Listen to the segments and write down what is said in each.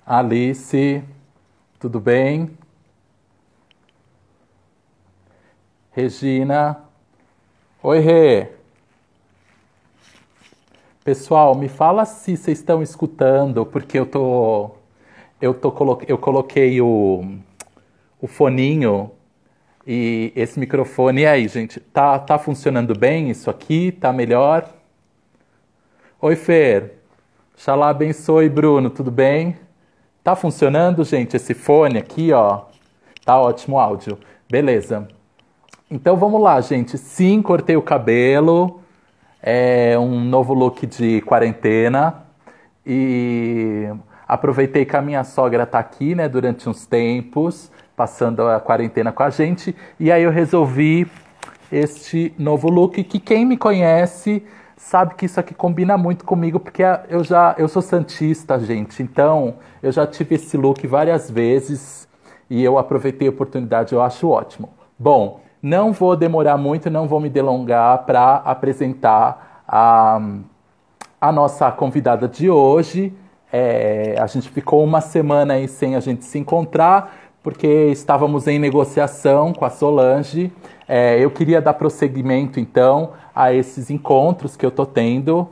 Alice, tudo bem? Regina, oi Rê. Pessoal, me fala se vocês estão escutando, porque eu coloquei o foninho e esse microfone. E aí, gente, tá funcionando bem isso aqui? Tá melhor? Oi Fer, Xalá abençoe Bruno, tudo bem? Tá funcionando, gente, esse fone aqui, ó? Tá ótimo o áudio. Beleza. Então vamos lá, gente. Sim, cortei o cabelo. É um novo look de quarentena. E aproveitei que a minha sogra tá aqui, né, durante uns tempos, passando a quarentena com a gente. E aí eu resolvi este novo look que quem me conhece sabe que isso aqui combina muito comigo, porque eu sou santista, gente. Então, eu já tive esse look várias vezes e eu aproveitei a oportunidade, eu acho ótimo. Bom, não vou demorar muito, não vou me delongar para apresentar a nossa convidada de hoje. A gente ficou uma semana aí sem a gente se encontrar, porque estávamos em negociação com a Solange. Eu queria dar prosseguimento, então, a esses encontros que eu tô tendo.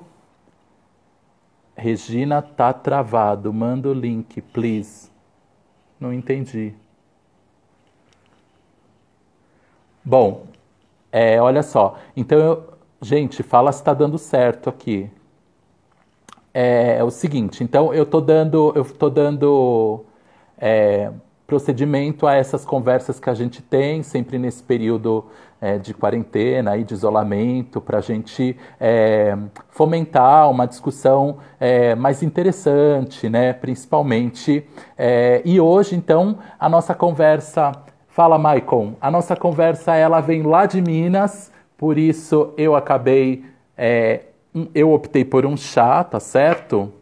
Regina, tá travado. Manda o link, please. Não entendi. Bom, olha só. Então, gente, fala se tá dando certo aqui. É o seguinte, então eu tô dando procedimento a essas conversas que a gente tem sempre nesse período de quarentena e de isolamento para a gente fomentar uma discussão mais interessante, né? Principalmente. E hoje, então, a nossa conversa. Fala, Maicon. A nossa conversa ela vem lá de Minas, por isso eu optei por um chá, tá certo?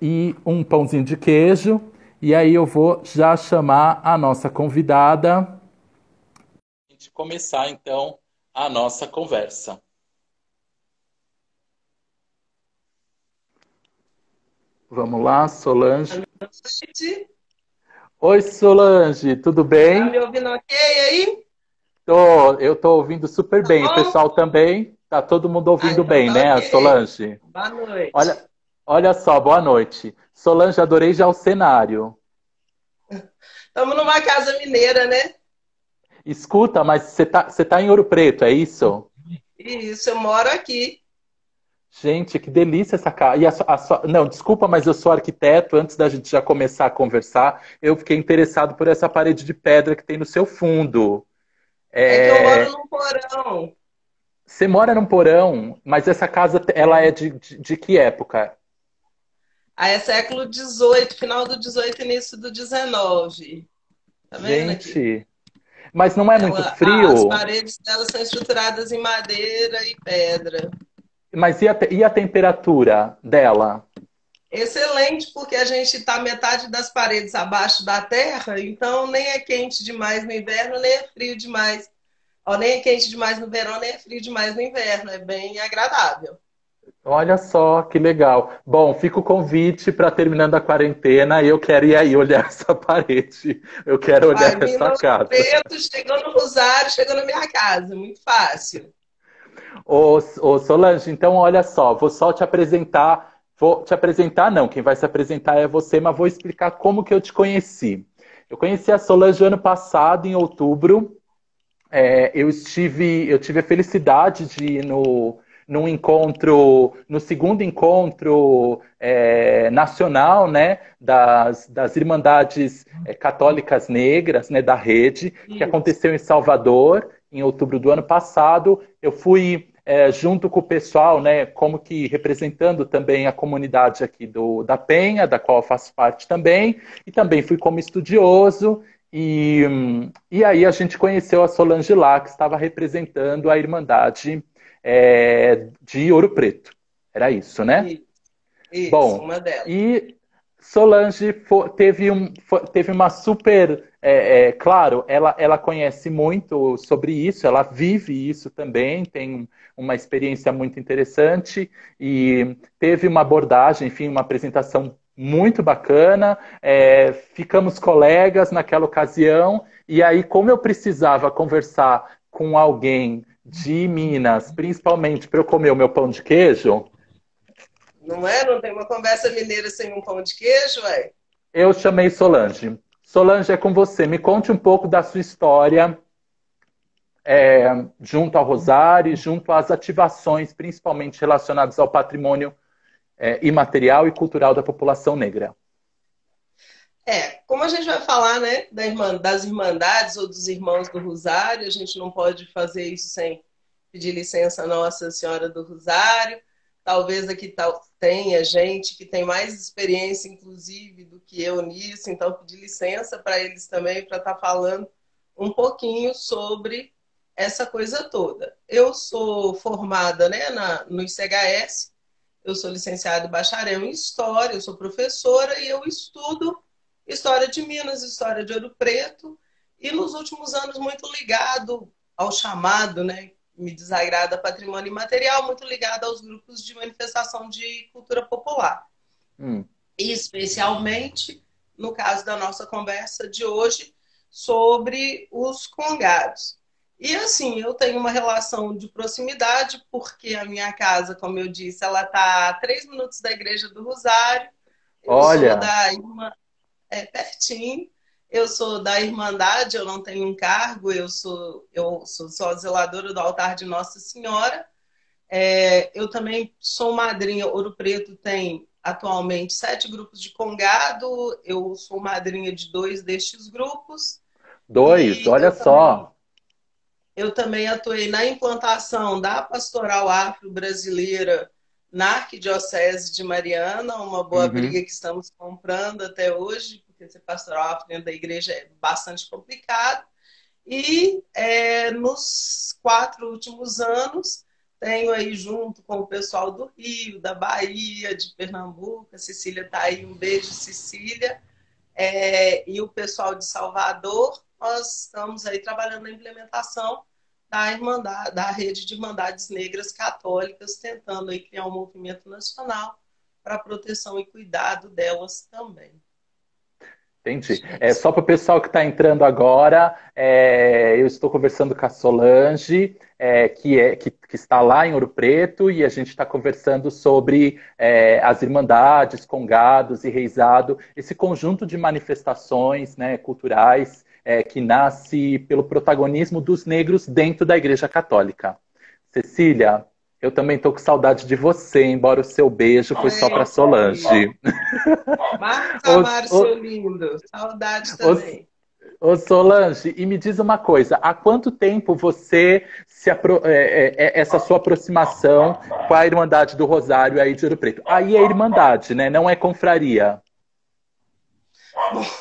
E um pãozinho de queijo. E aí eu vou já chamar a nossa convidada. A gente começar então a nossa conversa. Vamos lá, Solange. Gente, Oi, Solange, tudo tá me bem? ouvindo ok aí? Eu tô ouvindo super Tá bem. O bom? pessoal também? Tá todo mundo Ah, ouvindo então bem, tá né, ok. Solange? Boa noite. Olha, olha só, boa noite. Solange, adorei já o cenário. Estamos numa casa mineira, né? Escuta, mas você tá em Ouro Preto, é isso? Isso, eu moro aqui. Gente, que delícia essa casa. E Não, desculpa, mas eu sou arquiteto. Antes da gente já começar a conversar, eu fiquei interessado por essa parede de pedra que tem no seu fundo. É que eu moro É, num porão. Você mora num porão, mas essa casa, ela é de que época? Aí é século XVIII, final do XVIII, início do XIX. Tá vendo aqui? Gente, mas não é muito As frio? paredes dela são estruturadas em madeira e pedra. Mas e a temperatura dela? Excelente, porque a gente está metade das paredes abaixo da terra, então nem é quente demais no inverno, nem é frio demais. Ó, nem é quente demais no verão, nem é frio demais no inverno. É bem agradável. Olha só que legal. Bom, fica o convite para terminando a quarentena. Eu quero ir aí olhar essa parede. Eu quero Vai olhar vindo essa aos casa. pretos, chegou no Rosário, chegou na minha casa. Muito fácil. Ô Solange, então olha só, vou só te apresentar. Vou te apresentar, não, quem vai se apresentar é você, mas vou explicar como que eu te conheci. Eu conheci a Solange ano passado, em outubro. Eu tive a felicidade de ir num encontro, no segundo encontro nacional, né, das Irmandades Católicas Negras, né, da rede, que Isso. aconteceu em Salvador, em outubro do ano passado. Eu fui junto com o pessoal, né, como que representando também a comunidade aqui da Penha, da qual eu faço parte também, e também fui como estudioso. E aí a gente conheceu a Solange lá, que estava representando a Irmandade de Ouro Preto. Era isso, né? Isso, isso, Bom, uma delas. e Solange teve uma super. Claro, ela conhece muito sobre isso, ela vive isso também, tem uma experiência muito interessante e teve uma abordagem, enfim, uma apresentação muito bacana, ficamos colegas naquela ocasião, e aí, como eu precisava conversar com alguém de Minas, principalmente para eu comer o meu pão de queijo, Não é? Não tem uma conversa mineira sem um pão de queijo, ué? eu chamei Solange. Solange, é com você. Me conte um pouco da sua história junto ao Rosário, junto às ativações, principalmente relacionadas ao patrimônio imaterial e cultural da população negra. Como a gente vai falar, né, das irmandades ou dos irmãos do Rosário, a gente não pode fazer isso sem pedir licença à Nossa Senhora do Rosário. Talvez aqui tenha gente que tem mais experiência, inclusive, do que eu nisso, então pedir licença para eles também, para estar falando um pouquinho sobre essa coisa toda. Eu sou formada, né, no ICHS, eu sou licenciada e bacharel em História, eu sou professora e eu estudo História de Minas, História de Ouro Preto, e nos últimos anos muito ligado ao chamado, né, me desagrada patrimônio imaterial, muito ligado aos grupos de manifestação de cultura popular. E especialmente, no caso da nossa conversa de hoje, sobre os congados. E assim, eu tenho uma relação de proximidade, porque a minha casa, como eu disse, ela está a 3 minutos da Igreja do Rosário. Eu sou Olha, da irmã, pertinho. Eu sou da Irmandade, eu não tenho um cargo, eu sou só a zeladora do altar de Nossa Senhora. Eu também sou madrinha. Ouro Preto tem atualmente 7 grupos de congado, eu sou madrinha de 2 destes grupos. dois, E olha só. eu também atuei na implantação da Pastoral Afro-Brasileira na Arquidiocese de Mariana, uma boa Uhum. briga que estamos comprando até hoje, porque ser pastoral afro dentro da igreja é bastante complicado. E nos 4 últimos anos, tenho aí junto com o pessoal do Rio, da Bahia, de Pernambuco, a Cecília está aí, um beijo, Cecília, e o pessoal de Salvador, nós estamos aí trabalhando na implementação da rede de Irmandades Negras Católicas, tentando aí criar um movimento nacional para a proteção e cuidado delas também. Entendi. Só para o pessoal que está entrando agora, eu estou conversando com a Solange, que está lá em Ouro Preto, e a gente está conversando sobre as Irmandades, Congados e Reisado, esse conjunto de manifestações, né, culturais que nasce pelo protagonismo dos negros dentro da Igreja Católica. Cecília, eu também estou com saudade de você, embora o seu beijo foi só para Solange. Marcos Os, Amaro, seu lindo. Saudade os, também. Ô Solange, e me diz uma coisa, há quanto tempo você essa sua aproximação com a Irmandade do Rosário aí de Ouro Preto? Aí é Irmandade, né? Não é confraria.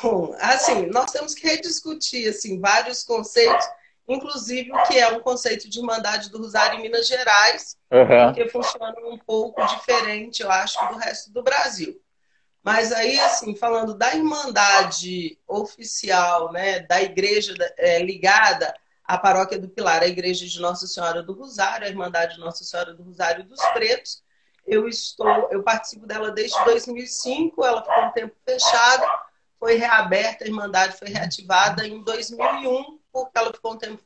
Bom, assim, nós temos que rediscutir assim, vários conceitos, inclusive o que é um conceito de Irmandade do Rosário em Minas Gerais, Uhum. porque funciona um pouco diferente, eu acho, do resto do Brasil. Mas aí, assim, falando da Irmandade oficial, né, da igreja ligada à Paróquia do Pilar, a Igreja de Nossa Senhora do Rosário, a Irmandade de Nossa Senhora do Rosário dos Pretos, eu participo dela desde 2005, ela ficou um tempo fechada, foi reaberta, a Irmandade foi reativada em 2001, porque ela ficou um tempo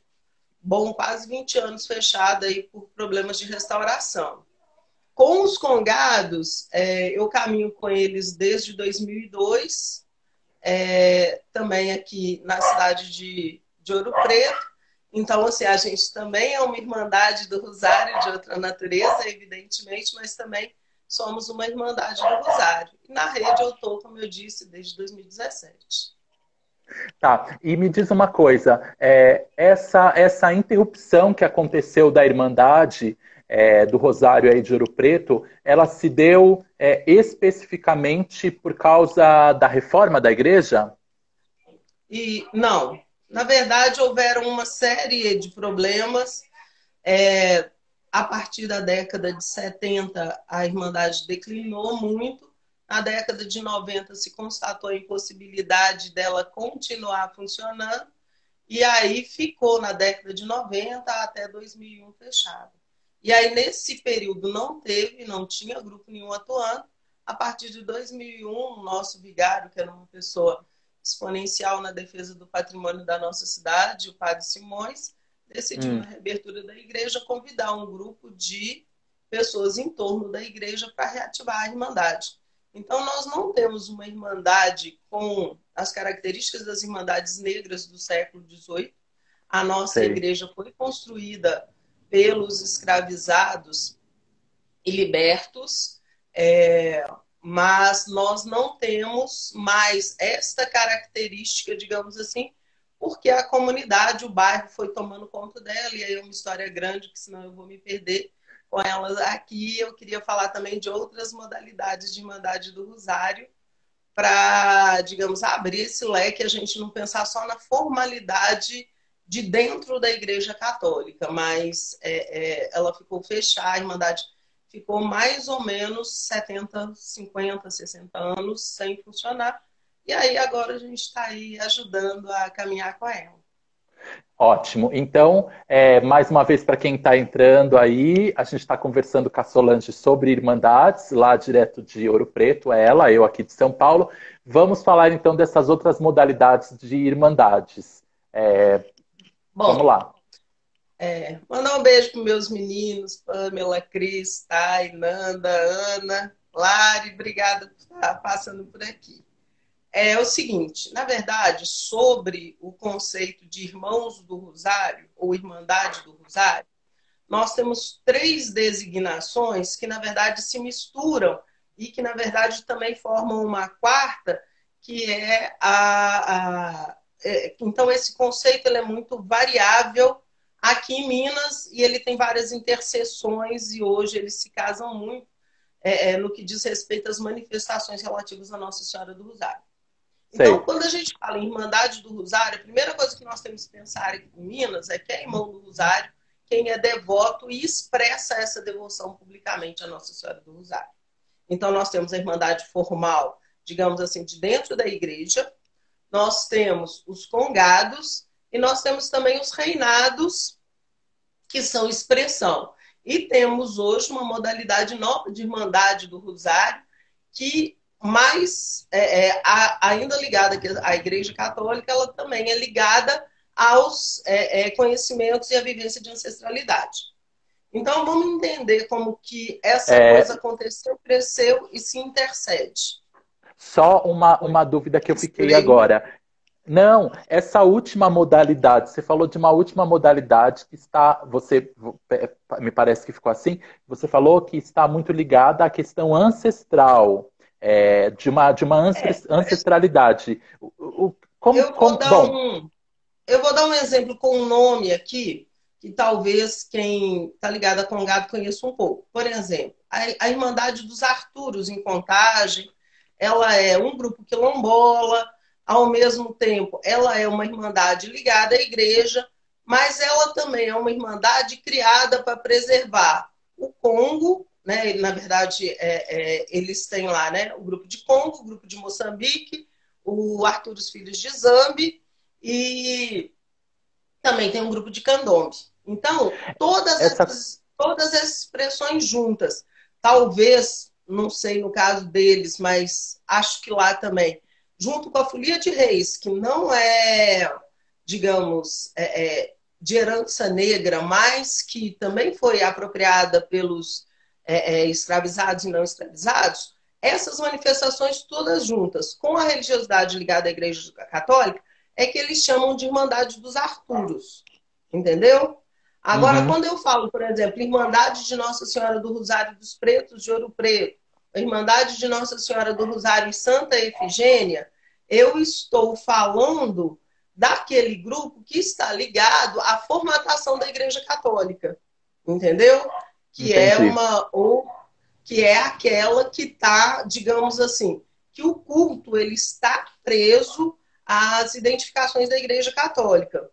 bom, quase 20 anos fechada aí por problemas de restauração. Com os congados, eu caminho com eles desde 2002, também aqui na cidade de Ouro Preto. Então, assim, a gente também é uma irmandade do Rosário de outra natureza, evidentemente, mas também somos uma irmandade do Rosário. E na rede eu estou, como eu disse, desde 2017. Tá, e me diz uma coisa, essa interrupção que aconteceu da Irmandade do Rosário aí de Ouro Preto, ela se deu especificamente por causa da reforma da igreja? E não, na verdade, houveram uma série de problemas. A partir da década de 70, a Irmandade declinou muito. Na década de 90, se constatou a impossibilidade dela continuar funcionando. E aí ficou na década de 90 até 2001 fechada. E aí, nesse período, não tinha grupo nenhum atuando. A partir de 2001, o nosso vigário, que era uma pessoa exponencial na defesa do patrimônio da nossa cidade, o padre Simões, decidiu, na reabertura da igreja, convidar um grupo de pessoas em torno da igreja para reativar a Irmandade. Então, nós não temos uma Irmandade com as características das Irmandades negras do século XVIII. A nossa Sei. igreja foi construída pelos escravizados e libertos, mas nós não temos mais esta característica, digamos assim, porque a comunidade, o bairro foi tomando conta dela, e aí é uma história grande, que senão eu vou me perder com elas aqui. Eu queria falar também de outras modalidades de Irmandade do Rosário, para, digamos, abrir esse leque, a gente não pensar só na formalidade de dentro da Igreja Católica, mas ela ficou fechada, a Irmandade ficou mais ou menos 70, 50, 60 anos sem funcionar, e aí agora a gente está aí ajudando a caminhar com ela. Ótimo. Então, mais uma vez, para quem está entrando aí, a gente está conversando com a Solange sobre Irmandades, lá direto de Ouro Preto, ela, eu aqui de São Paulo. Vamos falar então dessas outras modalidades de Irmandades. Vamos lá. Mandar um beijo para meus meninos, Pamela, Cris, Thay, Nanda, Ana, Lari, obrigada por estar passando por aqui. É o seguinte, na verdade, sobre o conceito de Irmãos do Rosário, ou Irmandade do Rosário, nós temos 3 designações que, na verdade, se misturam e que, na verdade, também formam uma quarta, que é então, esse conceito ele é muito variável aqui em Minas, e ele tem várias interseções, e hoje eles se casam muito no que diz respeito às manifestações relativas à Nossa Senhora do Rosário. Então, quando a gente fala em Irmandade do Rosário, a primeira coisa que nós temos que pensar aqui em Minas é que é irmão do Rosário quem é devoto e expressa essa devoção publicamente à Nossa Senhora do Rosário. Então, nós temos a Irmandade formal, digamos assim, de dentro da igreja, nós temos os congados e nós temos também os reinados, que são expressão. E temos hoje uma modalidade nova de Irmandade do Rosário, que mais ainda ligada à Igreja Católica, ela também é ligada aos conhecimentos e à vivência de ancestralidade. Então, vamos entender como que essa coisa aconteceu, cresceu e se intercede. Só uma dúvida que eu fiquei agora. Não, essa última modalidade, você falou de uma última modalidade que está, me parece que ficou assim, você falou que está muito ligada à questão ancestral, de uma ancestralidade. Eu vou dar um exemplo com um nome aqui, que talvez quem está ligado a Congado conheça um pouco. Por exemplo, a Irmandade dos Arturos, em Contagem, ela é um grupo quilombola, ao mesmo tempo, ela é uma irmandade ligada à igreja, mas ela também é uma irmandade criada para preservar o Congo, né? Na verdade, eles têm lá, né, o grupo de Congo, o grupo de Moçambique, o Arthur os Filhos de Zambi, e também tem um grupo de Candombe. Então, todas essas expressões juntas, talvez, não sei no caso deles, mas acho que lá também, junto com a Folia de Reis, que não é, digamos, de herança negra, mas que também foi apropriada pelos escravizados e não escravizados, essas manifestações todas juntas, com a religiosidade ligada à Igreja Católica, é que eles chamam de Irmandade dos Arturos. Entendeu? Agora, quando eu falo, por exemplo, Irmandade de Nossa Senhora do Rosário dos Pretos de Ouro Preto, a Irmandade de Nossa Senhora do Rosário e Santa Efigênia, eu estou falando daquele grupo que está ligado à formatação da Igreja Católica. Entendeu? Que é aquela que está, digamos assim, que o culto ele está preso às identificações da Igreja Católica.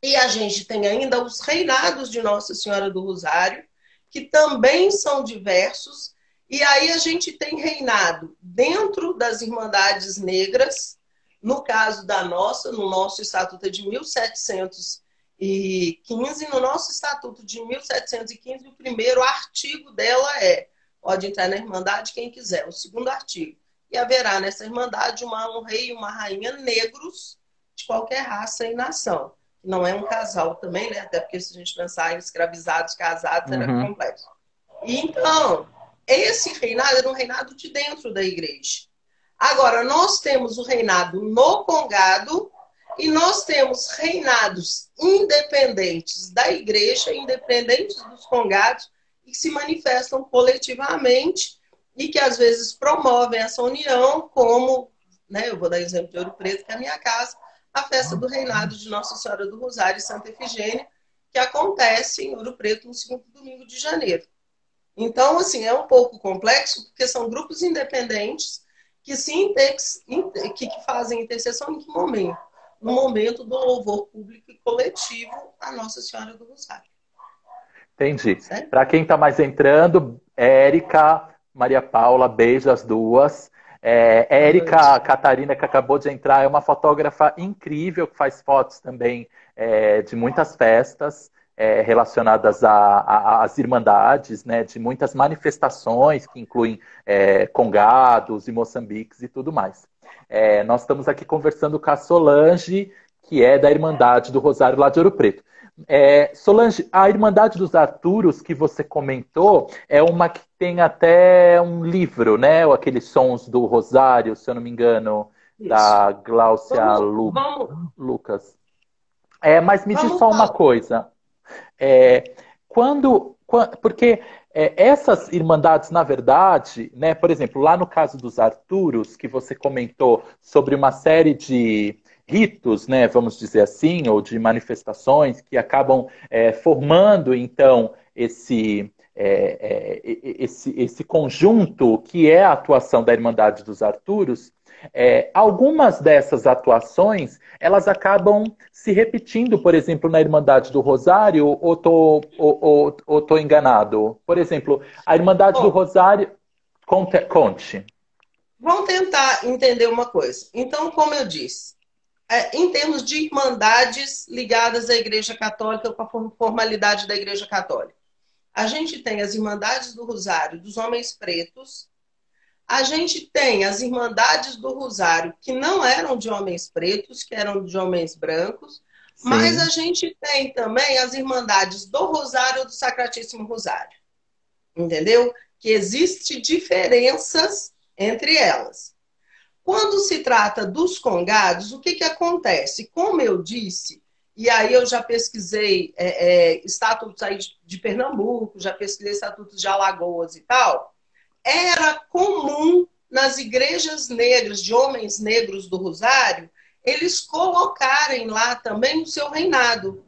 E a gente tem ainda os reinados de Nossa Senhora do Rosário, que também são diversos. E aí a gente tem reinado dentro das Irmandades Negras, no caso da nossa, no nosso Estatuto é de 1715, no nosso Estatuto de 1715, o primeiro artigo dela é: pode entrar na Irmandade quem quiser, o segundo artigo. E haverá nessa Irmandade um rei e uma rainha negros de qualquer raça e nação. Não é um casal também, né? Até porque se a gente pensar em escravizados, casados, era Uhum. complexo. Então, esse reinado era um reinado de dentro da igreja. Agora, nós temos o reinado no Congado e nós temos reinados independentes da igreja, independentes dos congados, que se manifestam coletivamente e que às vezes promovem essa união, como, né, eu vou dar exemplo de Ouro Preto, que é a minha casa, a festa do reinado de Nossa Senhora do Rosário e Santa Efigênia, que acontece em Ouro Preto no segundo domingo de janeiro. Então, assim, é um pouco complexo, porque são grupos independentes que fazem intercessão em que momento? No momento do louvor público e coletivo à Nossa Senhora do Rosário. Entendi. Certo? Para quem está mais entrando, Érica, Maria Paula, beijo as duas. Boa Érica noite. Catarina, que acabou de entrar, é uma fotógrafa incrível, que faz fotos também de muitas festas relacionadas às irmandades, né, de muitas manifestações, que incluem congados e moçambiques e tudo mais. Nós estamos aqui conversando com a Solange, que é da Irmandade do Rosário lá de Ouro Preto. Solange, a Irmandade dos Arturos que você comentou é uma que tem até um livro, né? Ou aqueles Sons do Rosário, se eu não me engano, Isso. da Gláucia Lucas. Mas me diz Vamos só uma falar. coisa. Porque essas irmandades, na verdade, né, por exemplo, lá no caso dos Arturos, que você comentou sobre uma série de ritos, né, vamos dizer assim, ou de manifestações que acabam formando, então, esse conjunto que é a atuação da Irmandade dos Arturos. Algumas dessas atuações elas acabam se repetindo, por exemplo, na Irmandade do Rosário, ou tô enganado? Por exemplo, a Irmandade do Bom, Rosário. Conte. vamos tentar entender uma coisa. Então, como eu disse, em termos de irmandades ligadas à Igreja Católica, com a formalidade da Igreja Católica, a gente tem as Irmandades do Rosário dos Homens Pretos, a gente tem as Irmandades do Rosário que não eram de homens pretos, que eram de homens brancos, mas a Sim. gente tem também as Irmandades do Rosário ou do Sacratíssimo Rosário. Entendeu? Que existem diferenças entre elas. Quando se trata dos congados, o que acontece? Como eu disse, e aí eu já pesquisei estatutos aí de Pernambuco, já pesquisei estatutos de Alagoas e tal, era comum nas igrejas negras, de homens negros do Rosário, eles colocarem lá também o seu reinado.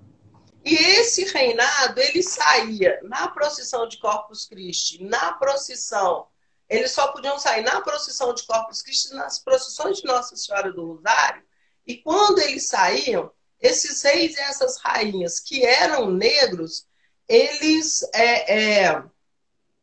E esse reinado, ele saía na procissão de Corpus Christi, na procissão. Eles só podiam sair na procissão de Corpus Christi, nas procissões de Nossa Senhora do Rosário. E quando eles saíam, esses reis e essas rainhas que eram negros, eles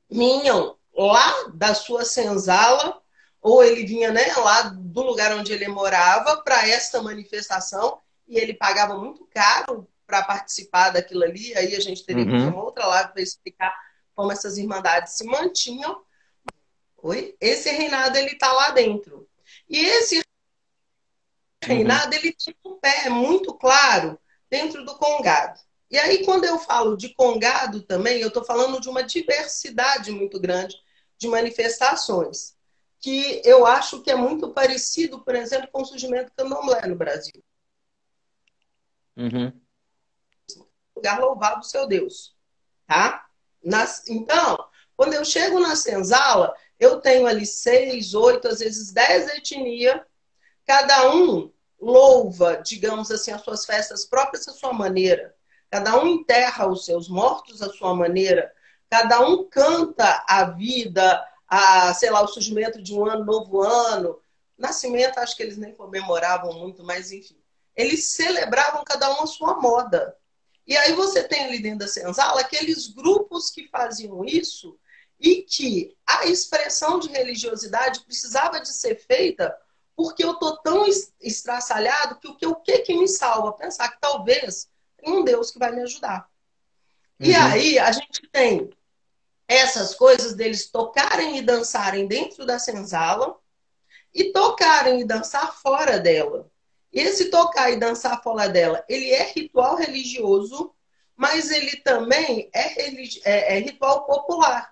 vinham lá da sua senzala, ou ele vinha, né, lá do lugar onde ele morava para esta manifestação, e ele pagava muito caro para participar daquilo ali. Aí a gente teria que fazer Uhum. uma outra live para explicar como essas irmandades se mantinham. Esse reinado ele está lá dentro. E esse Uhum. reinado ele tinha um pé muito claro dentro do Congado. E aí, quando eu falo de Congado também, eu estou falando de uma diversidade muito grande de manifestações, que eu acho que é muito parecido, por exemplo, com o surgimento do candomblé no Brasil. Uhum. Lugar louvado o seu Deus. Tá? Então, quando eu chego na senzala, eu tenho ali 6, 8, às vezes 10 etnias. Cada um louva, digamos assim, as suas festas próprias à sua maneira. Cada um enterra os seus mortos à sua maneira. Cada um canta a vida, sei lá, o surgimento de um ano, novo ano. Nascimento, acho que eles nem comemoravam muito, mas enfim. Eles celebravam cada um a sua moda. E aí você tem ali dentro da senzala aqueles grupos que faziam isso e que a expressão de religiosidade precisava de ser feita porque eu tô tão estraçalhado que o que me salva? Pensar que talvez tem um Deus que vai me ajudar. E Uhum. aí a gente tem essas coisas deles tocarem e dançarem dentro da senzala e tocarem e dançar fora dela. Esse tocar e dançar fora dela, ele é ritual religioso, mas ele também é ritual popular.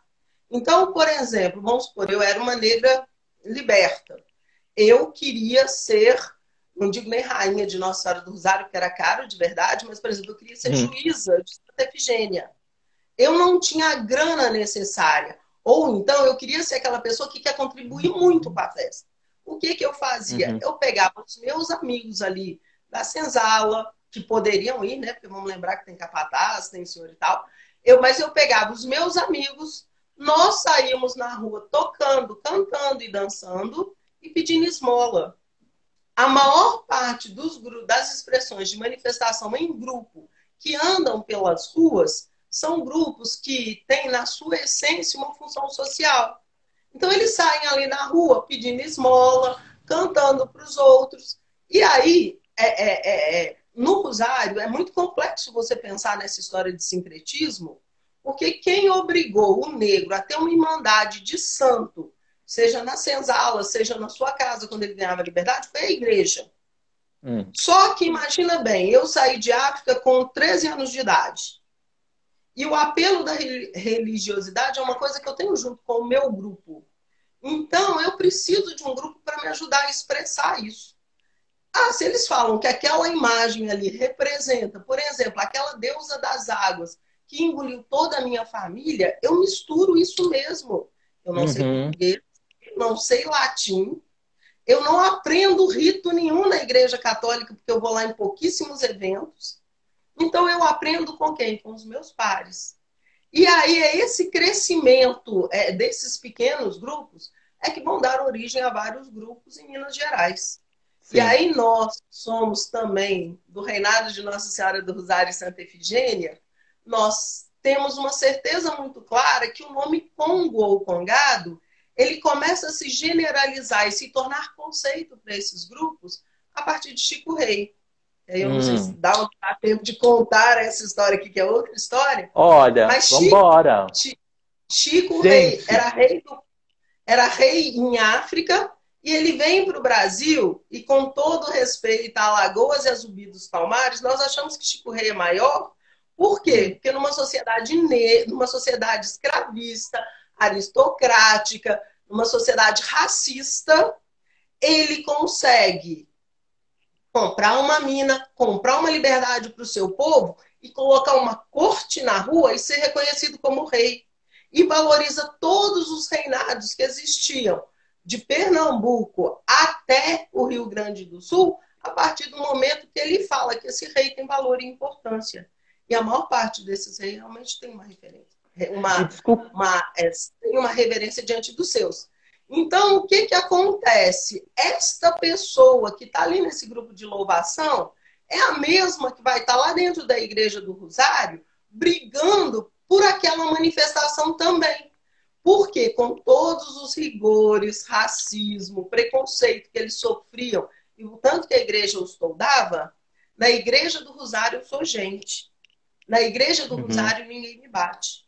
Então, por exemplo, vamos supor, eu era uma negra liberta. Eu queria ser, não digo nem rainha de Nossa Senhora do Rosário, porque era caro de verdade, mas, por exemplo, eu queria ser juíza de Santa Efigênia. Eu não tinha a grana necessária. Ou então eu queria ser aquela pessoa que quer contribuir muito para a festa. O que eu fazia? Eu pegava os meus amigos ali da senzala, que poderiam ir, né? Porque vamos lembrar que tem capataz, tem senhor e tal. Mas eu pegava os meus amigos, nós saímos na rua tocando, cantando e dançando e pedindo esmola. A maior parte das expressões de manifestação em grupo que andam pelas ruas são grupos que têm na sua essência uma função social. Então eles saem ali na rua pedindo esmola, cantando para os outros. E aí, no Rosário, é muito complexo você pensar nessa história de sincretismo, porque quem obrigou o negro a ter uma irmandade de santo, seja na senzala, seja na sua casa, quando ele ganhava liberdade, foi a igreja. Só que, imagina bem, eu saí de África com 13 anos de idade. E o apelo da religiosidade é uma coisa que eu tenho junto com o meu grupo. Então, eu preciso de um grupo para me ajudar a expressar isso. Se eles falam que aquela imagem ali representa, por exemplo, aquela deusa das águas que engoliu toda a minha família, eu misturo isso mesmo. Eu não sei português, não sei latim, eu não aprendo rito nenhum na Igreja Católica, porque eu vou lá em pouquíssimos eventos. Então, eu aprendo com quem? Com os meus pares. E aí, é esse crescimento desses pequenos grupos é que vão dar origem a vários grupos em Minas Gerais. Sim. E aí, nós somos também, do reinado de Nossa Senhora do Rosário e Santa Efigênia, nós temos uma certeza muito clara que o nome Congo ou Congado, ele começa a se generalizar e se tornar conceito para esses grupos a partir de Chico Rei. Eu não sei se dá tempo de contar essa história aqui, que é outra história. Olha, mas vambora. Chico Rei era rei em África e ele vem para o Brasil e, com todo respeito a Alagoas e a Zumbi dos Palmares, nós achamos que Chico Rei é maior. Por quê? Porque numa sociedade escravista, aristocrática, numa sociedade racista, ele consegue comprar uma mina, comprar uma liberdade para o seu povo e colocar uma corte na rua e ser reconhecido como rei. E valoriza todos os reinados que existiam, de Pernambuco até o Rio Grande do Sul, a partir do momento que ele fala que esse rei tem valor e importância. E a maior parte desses reis realmente tem uma referência, tem uma reverência diante dos seus. Então, o que acontece? Esta pessoa que está ali nesse grupo de louvação é a mesma que vai estar lá dentro da Igreja do Rosário brigando por aquela manifestação também. Porque, com todos os rigores, racismo, preconceito que eles sofriam, e o tanto que a igreja os toldava, na Igreja do Rosário eu sou gente. Na Igreja do Rosário ninguém me bate.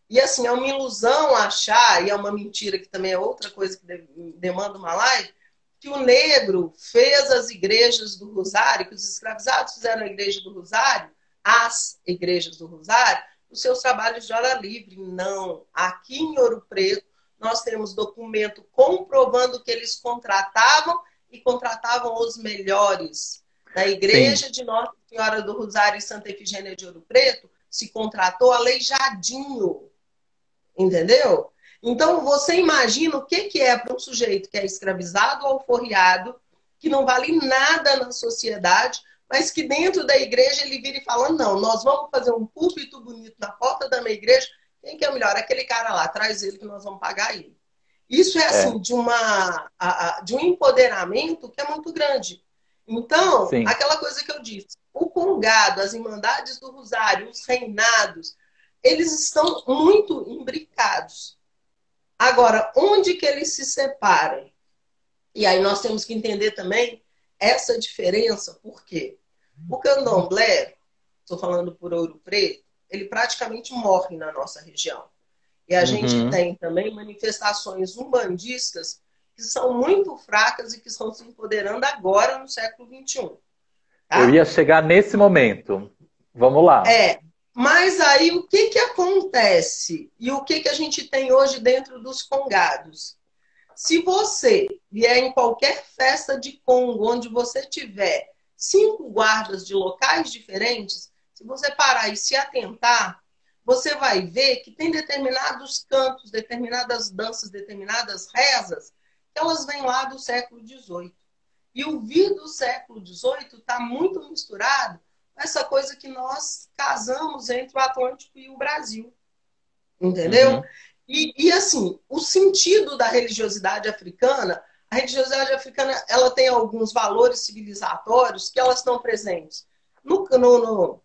E assim, é uma ilusão achar, e é uma mentira que também é outra coisa que demanda uma live, que o negro fez as igrejas do Rosário, que os escravizados fizeram a Igreja do Rosário, as igrejas do Rosário, os seus trabalhos de hora livre. Não. Aqui em Ouro Preto, nós temos documento comprovando que eles contratavam e contratavam os melhores. Na Igreja de Nossa Senhora do Rosário e Santa Efigênia de Ouro Preto, se contratou aleijadinho. Entendeu? Então, você imagina o que é para um sujeito que é escravizado ou alforriado, que não vale nada na sociedade, mas que dentro da igreja ele vira e fala, não, nós vamos fazer um púlpito bonito na porta da minha igreja, quem que é melhor? Aquele cara lá, traz ele que nós vamos pagar ele. Isso é assim, de um empoderamento que é muito grande. Então, aquela coisa que eu disse, o Congado, as Irmandades do Rosário, os reinados, eles estão muito imbricados. Agora, onde que eles se separam? E aí nós temos que entender também essa diferença, por quê? O candomblé, estou falando por Ouro Preto, ele praticamente morre na nossa região. E a gente Uhum. tem também manifestações umbandistas que são muito fracas e que estão se empoderando agora no século XXI, Eu tá? ia chegar nesse momento. Vamos lá. É, mas aí o que que acontece? E o que que a gente tem hoje dentro dos congados? Se você vier em qualquer festa de Congo, onde você tiver 5 guardas de locais diferentes, se você parar e se atentar, você vai ver que tem determinados cantos, determinadas danças, determinadas rezas, que elas vêm lá do século XVIII. E o vir do século XVIII está muito misturado com essa coisa que nós casamos entre o Atlântico e o Brasil. Entendeu? Uhum. Assim, o sentido da religiosidade africana, a religiosidade africana, ela tem alguns valores civilizatórios que elas estão presentes no candomblé.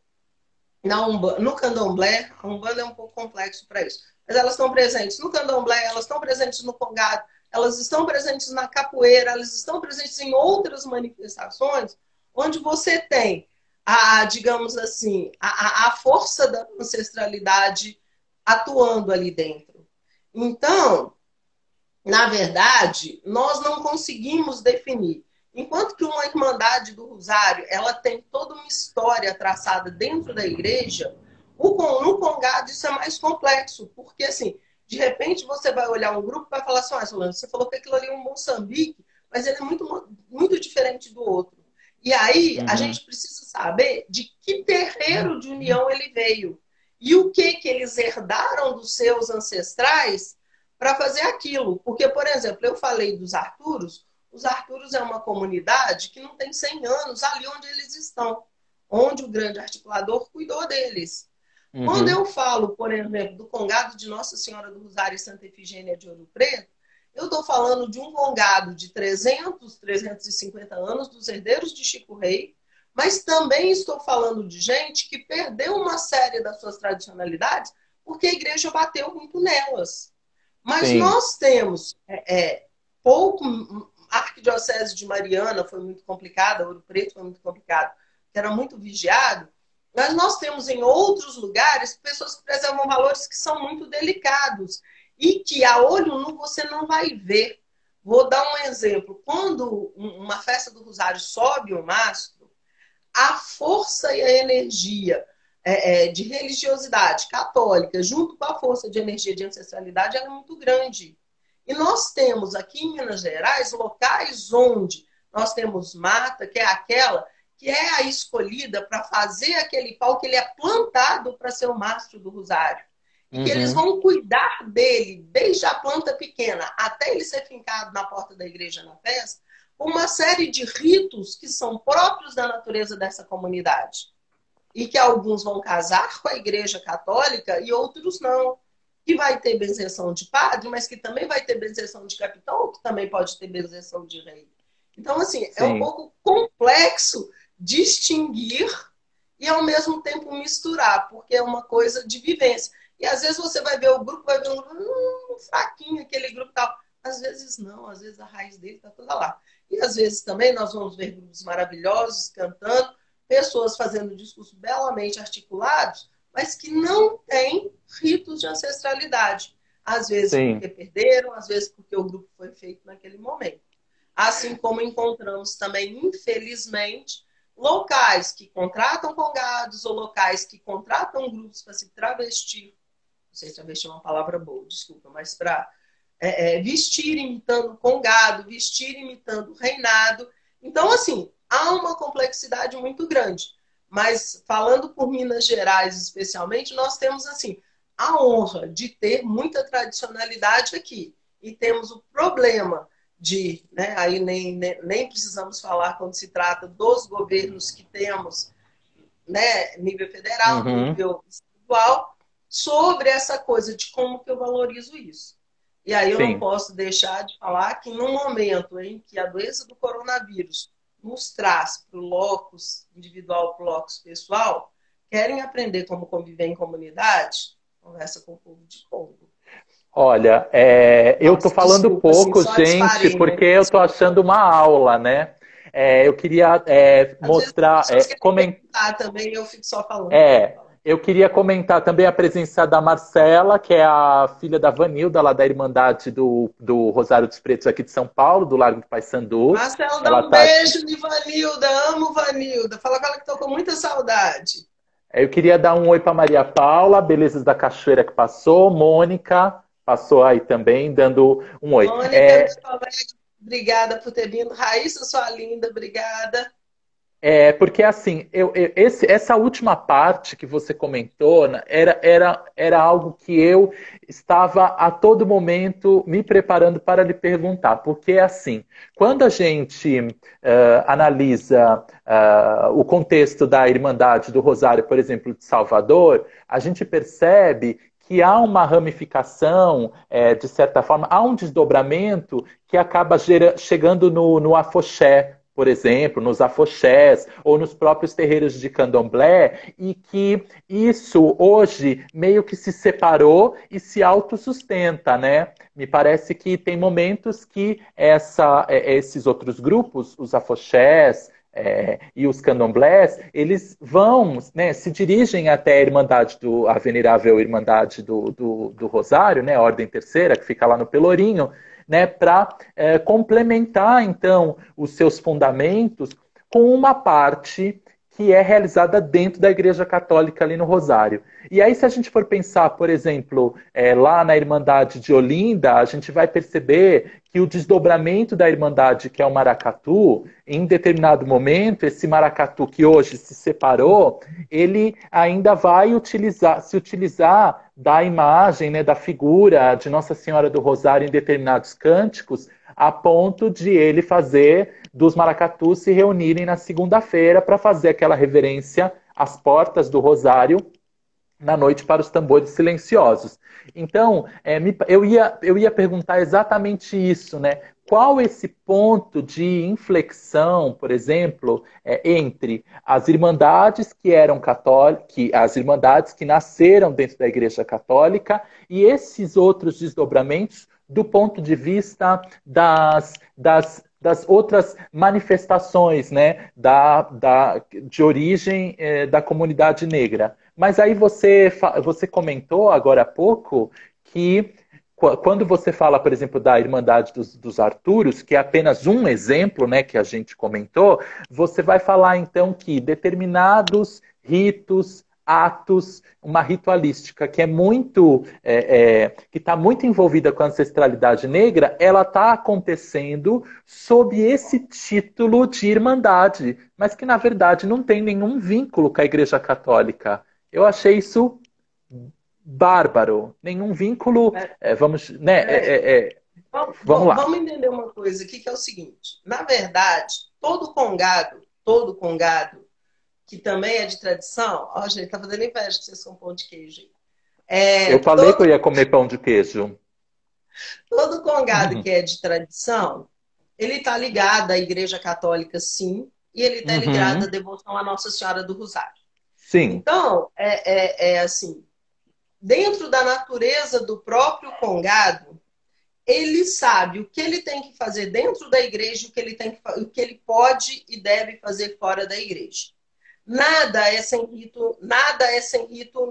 A Umbanda é um pouco complexo para isso, mas elas estão presentes no candomblé, elas estão presentes no congado, elas estão presentes na capoeira, elas estão presentes em outras manifestações, onde você tem digamos assim, a força da ancestralidade atuando ali dentro. Então, na verdade, nós não conseguimos definir. Enquanto que uma Irmandade do Rosário, ela tem toda uma história traçada dentro da igreja, no Congado isso é mais complexo, porque assim, de repente você vai olhar um grupo e vai falar assim, Solano, você falou que aquilo ali é um Moçambique, mas ele é muito, muito diferente do outro. E aí a Uhum. gente precisa saber de que terreiro de união ele veio. E o que eles herdaram dos seus ancestrais para fazer aquilo. Porque, por exemplo, eu falei dos Arturos, os Arturos é uma comunidade que não tem 100 anos ali onde eles estão, onde o grande articulador cuidou deles. Quando Uhum. eu falo, por exemplo, do congado de Nossa Senhora do Rosário e Santa Efigênia de Ouro Preto, eu estou falando de um congado de 300, 350 anos, dos herdeiros de Chico Rei, mas também estou falando de gente que perdeu uma série das suas tradicionalidades porque a igreja bateu muito nelas. Mas Sim. nós temos pouco. A Arquidiocese de Mariana foi muito complicada, Ouro Preto foi muito complicado, que era muito vigiado. Mas nós temos em outros lugares pessoas que preservam valores que são muito delicados e que a olho nu você não vai ver. Vou dar um exemplo. Quando uma festa do Rosário sobe o mastro, a força e a energia de religiosidade católica, junto com a força de energia de ancestralidade, ela é muito grande. E nós temos aqui em Minas Gerais locais onde nós temos mata, que é aquela que é a escolhida para fazer aquele pau que ele é plantado para ser o mastro do Rosário. E que eles Uhum. vão cuidar dele desde a planta pequena até ele ser fincado na porta da igreja na festa, uma série de ritos que são próprios da natureza dessa comunidade. E que alguns vão casar com a igreja católica e outros não. Que vai ter benzeção de padre, mas que também vai ter benzeção de capitão, que também pode ter benzeção de rei. Então, assim, é um Sim. pouco complexo distinguir e, ao mesmo tempo, misturar, porque é uma coisa de vivência. E, às vezes, você vai ver o grupo, vai ver um grupo fraquinho, aquele grupo tal. Às vezes, não. Às vezes, a raiz dele está toda lá. E, às vezes, também, nós vamos ver grupos maravilhosos cantando, pessoas fazendo discursos belamente articulados, mas que não têm ritos de ancestralidade. Às vezes Sim. porque perderam, às vezes porque o grupo foi feito naquele momento. Assim como encontramos também, infelizmente, locais que contratam congados ou locais que contratam grupos para se travestir. Não sei se travestir é uma palavra boa, desculpa, mas para vestir imitando congado, vestir imitando reinado. Então, assim, há uma complexidade muito grande. Mas, falando por Minas Gerais especialmente, nós temos, assim, a honra de ter muita tradicionalidade aqui. E temos o problema de, né, aí nem precisamos falar quando se trata dos governos que temos, né, nível federal, Uhum. nível estadual, sobre essa coisa de como que eu valorizo isso. E aí eu não Sim. posso deixar de falar que no momento em que a doença do coronavírus nos traz para o locus individual, para o locus pessoal, querem aprender como conviver em comunidade? Conversa com o povo de Congo. Olha, eu tô Nossa, falando desculpa, assim, pouco, só gente, disparei, né? porque eu tô achando uma aula, né? Eu queria Às vezes as mostrar, pessoas querem perguntar também e eu fico só falando, falando, é, falando. Eu queria comentar também a presença da Marcela, que é a filha da Vanilda, lá da Irmandade do Rosário dos Pretos aqui de São Paulo, do Largo do Paissandu. Marcelo, dá Ela um tá aqui. beijo de Vanilda. Amo Vanilda. Fala com ela que estou com muita saudade. Eu queria dar um oi para Maria Paula, Belezas da Cachoeira que passou, Mônica passou aí também, dando um oi. Mônica, minha colega, obrigada por ter vindo. Raíssa, sua linda, obrigada. Porque assim, essa última parte que você comentou, né, era algo que eu estava a todo momento me preparando para lhe perguntar. Porque assim, quando a gente analisa o contexto da Irmandade do Rosário, por exemplo, de Salvador, a gente percebe que há uma ramificação, de certa forma, há um desdobramento que acaba chegando no afoxé, por exemplo, nos afoxés ou nos próprios terreiros de candomblé, e que isso hoje meio que se separou e se autossustenta, né? Me parece que tem momentos que esses outros grupos, os afoxés, e os candomblés, eles vão, né, se dirigem até a Irmandade a Venerável Irmandade do Rosário, né, a Ordem Terceira, que fica lá no Pelourinho, né, para complementar, então, os seus fundamentos com uma parte que é realizada dentro da Igreja Católica ali no Rosário. E aí, se a gente for pensar, por exemplo, lá na Irmandade de Olinda, a gente vai perceber que o desdobramento da Irmandade, que é o maracatu, em determinado momento, esse maracatu que hoje se separou, ele ainda vai se utilizar da imagem, né, da figura de Nossa Senhora do Rosário em determinados cânticos, a ponto de ele fazer dos maracatus se reunirem na segunda-feira para fazer aquela reverência às portas do Rosário na noite para os tambores silenciosos. Então, eu ia perguntar exatamente isso, né? Qual esse ponto de inflexão, por exemplo, entre as irmandades que eram católicas, as irmandades que nasceram dentro da Igreja Católica e esses outros desdobramentos do ponto de vista das outras manifestações, né, de origem da comunidade negra. Mas aí você comentou agora há pouco que quando você fala, por exemplo, da Irmandade dos Arturos, que é apenas um exemplo, né, que a gente comentou, você vai falar então que determinados ritos, atos, uma ritualística que é muito, que está muito envolvida com a ancestralidade negra, ela está acontecendo sob esse título de irmandade, mas que na verdade não tem nenhum vínculo com a Igreja Católica. Eu achei isso bárbaro, nenhum vínculo, vamos, né? Vamos lá. Vamos entender uma coisa aqui que é o seguinte: na verdade, todo congado que também é de tradição. Ó, gente, tá fazendo inveja que vocês com pão de queijo. Eu falei que eu ia comer pão de queijo. Todo congado que é de tradição, ele está ligado à Igreja Católica, sim, e ele está ligado à devoção à Nossa Senhora do Rosário. Sim. Então, assim, dentro da natureza do próprio congado, ele sabe o que ele tem que fazer dentro da igreja, o que ele pode e deve fazer fora da igreja. Nada é sem rito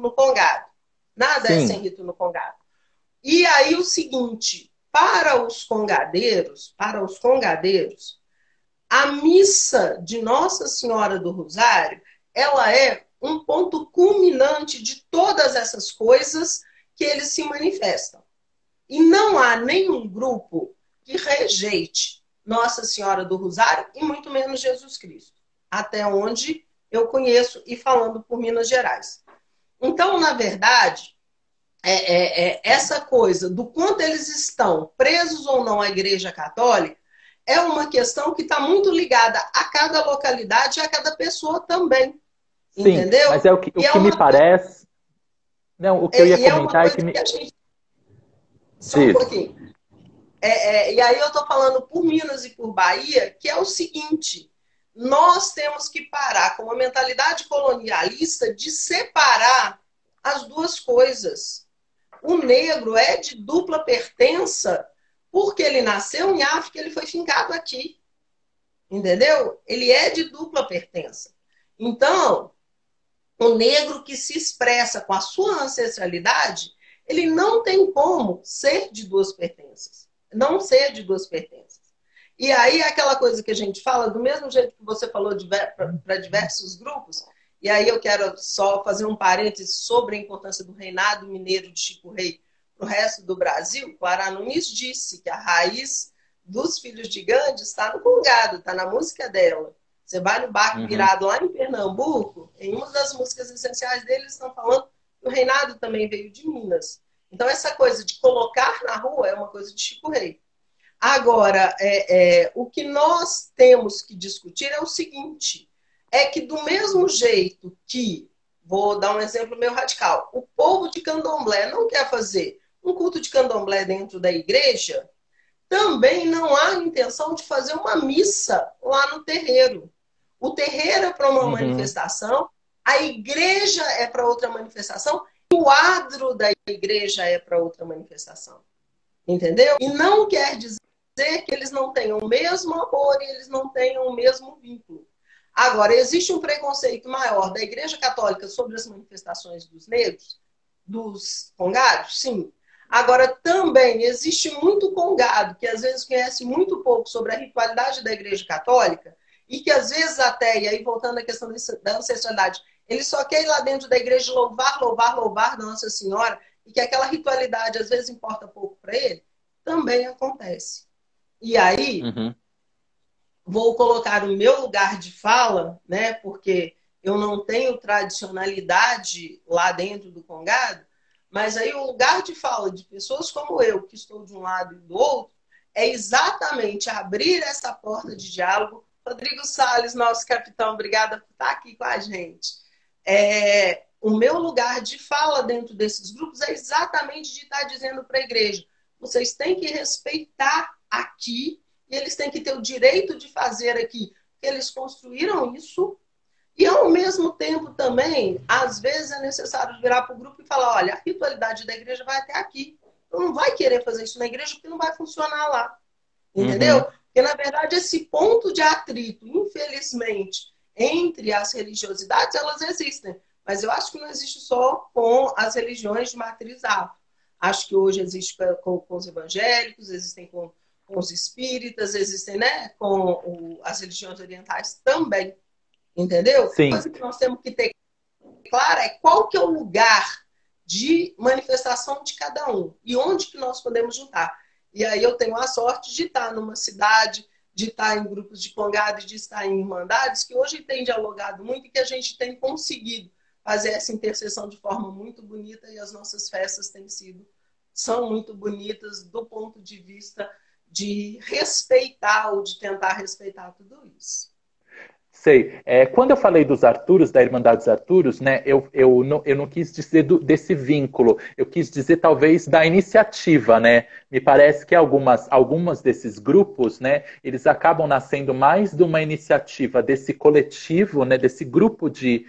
no congado. Nada é sem rito no congado. E aí o seguinte, para os congadeiros, a missa de Nossa Senhora do Rosário, ela é um ponto culminante de todas essas coisas que eles se manifestam. E não há nenhum grupo que rejeite Nossa Senhora do Rosário e muito menos Jesus Cristo. Até onde eu conheço e falando por Minas Gerais. Então, na verdade, essa coisa do quanto eles estão presos ou não à Igreja Católica é uma questão que está muito ligada a cada localidade e a cada pessoa também. Sim, entendeu? Mas o que me parece... Não, o que eu ia comentar é que... Só um pouquinho. E aí eu estou falando por Minas e por Bahia, que é o seguinte: nós temos que parar com uma mentalidade colonialista de separar as duas coisas. O negro é de dupla pertença porque ele nasceu em África e ele foi fincado aqui. Entendeu? Ele é de dupla pertença. Então, O negro que se expressa com a sua ancestralidade, ele não tem como ser de duas pertenças. Não ser de duas pertenças. E aí, aquela coisa que a gente fala, do mesmo jeito que você falou para diversos grupos, e aí eu quero só fazer um parêntese sobre a importância do reinado mineiro de Chico Rei para o resto do Brasil. Clara Nunes disse que a raiz dos filhos de Gandhi está no congado, está na música dela. Você vai no barco virado lá em Pernambuco, em uma das músicas essenciais deles estão falando que o reinado também veio de Minas. Então, essa coisa de colocar na rua é uma coisa de Chico Rei. Agora, o que nós temos que discutir é o seguinte, é que do mesmo jeito que, vou dar um exemplo meio radical, o povo de Candomblé não quer fazer um culto de Candomblé dentro da igreja, também não há intenção de fazer uma missa lá no terreiro. O terreiro é para uma manifestação, a igreja é para outra manifestação, e o adro da igreja é para outra manifestação. Entendeu? E não quer dizer que eles não tenham o mesmo amor e eles não tenham o mesmo vínculo. Agora, existe um preconceito maior da Igreja Católica sobre as manifestações dos negros, dos congados? Sim. Agora, também existe muito congado que às vezes conhece muito pouco sobre a ritualidade da Igreja Católica e que às vezes até, e aí voltando à questão da ancestralidade, ele só quer ir lá dentro da igreja louvar Nossa Senhora e que aquela ritualidade às vezes importa pouco para ele, também acontece. E aí, vou colocar o meu lugar de fala, né, porque eu não tenho tradicionalidade lá dentro do congado, mas aí o lugar de fala de pessoas como eu, que estou de um lado e do outro, é exatamente abrir essa porta de diálogo. Rodrigo Salles, nosso capitão, obrigada por estar aqui com a gente. O meu lugar de fala dentro desses grupos é exatamente de estar dizendo para a igreja, vocês têm que respeitar aqui e eles têm que ter o direito de fazer aqui. Eles construíram isso e, ao mesmo tempo, também, às vezes é necessário virar para o grupo e falar, olha, a ritualidade da igreja vai até aqui. Eu não vai querer fazer isso na igreja porque não vai funcionar lá. Entendeu? Porque, na verdade, esse ponto de atrito, infelizmente, entre as religiosidades, elas existem. Mas eu acho que não existe só com as religiões de matriz afro. Acho que hoje existe com os evangélicos, existem com os espíritas, existem, né, com as religiões orientais também. Entendeu? Sim. A coisa que nós temos que ter clara é qual que é o lugar de manifestação de cada um e onde que nós podemos juntar. E aí eu tenho a sorte de estar numa cidade, de estar em grupos de congado, de estar em irmandades, que hoje tem dialogado muito e que a gente tem conseguido fazer essa interseção de forma muito bonita e as nossas festas são muito bonitas do ponto de vista de respeitar ou de tentar respeitar tudo isso. Sei. Quando eu falei dos Arturos, da Irmandade dos Arturos, né, eu não quis dizer desse vínculo, eu quis dizer talvez da iniciativa, né? Me parece que algumas desses grupos, né, eles acabam nascendo mais de uma iniciativa desse coletivo, né, desse grupo de